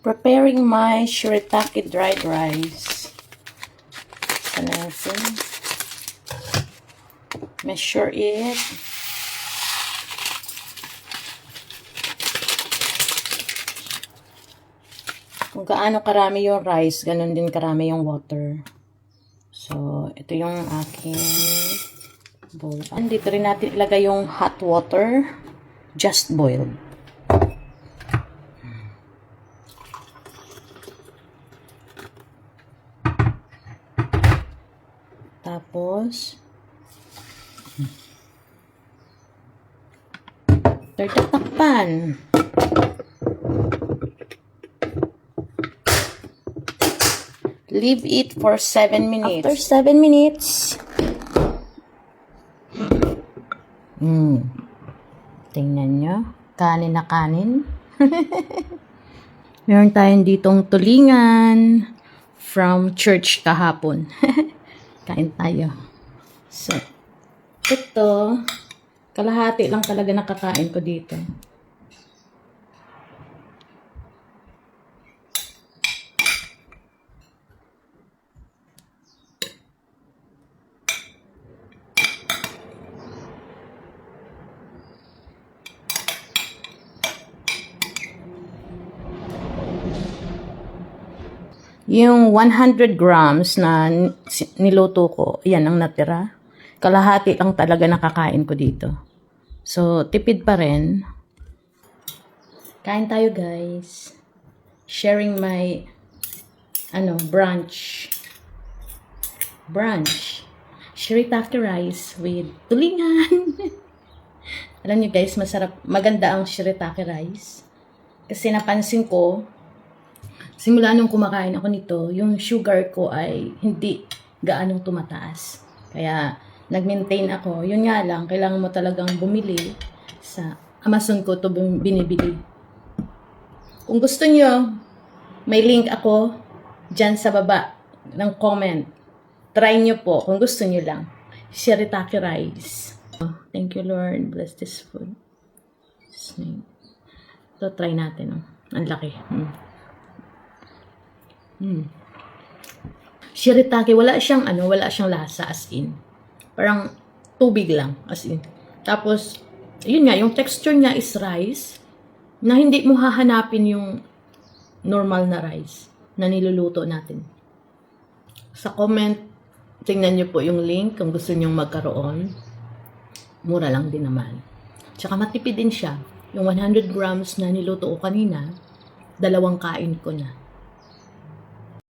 Preparing my shirataki dried rice. So natin. Measure it. Kung gaano karami yung rice, ganun din karami yung water. So, ito yung aking bowl. Dito rin natin ilagay yung hot water. Just boiled. Tapos, takpan. Leave it for 7 minutes. After 7 minutes, tingnan nyo. Kanin na kanin. Meron tayong ditong tulingan from church kahapon. Kain tayo. So, ito, kalahati lang talaga nakakain ko dito. Yung 100 grams na niluto ko, yan ang natira. Kalahati lang talaga nakakain ko dito. So, tipid pa rin. Kain tayo, guys. Sharing my, brunch. Shirataki rice with tulingan. Alam niyo, guys, masarap. Maganda ang shirataki rice. Kasi napansin ko, simula nung kumakain ako nito, yung sugar ko ay hindi gaanong tumataas. Kaya, nag-maintain ako. Yun nga lang, kailangan mo talagang bumili sa Amazon ko to binibili. Kung gusto nyo, may link ako dyan sa baba ng comment. Try nyo po kung gusto nyo lang. Shirataki rice. Thank you, Lord. Bless this food. Ito, try natin. Ang laki. Shirataki, wala siyang lasa as in. Parang tubig lang as in. Tapos, yun nga, yung texture niya is rice na hindi mo hahanapin yung normal na rice na niluluto natin. Sa comment, tingnan nyo po yung link kung gusto nyong magkaroon. Mura lang din naman. Tsaka matipid din siya. Yung 100 grams na niluto ko kanina, 2 kain ko na.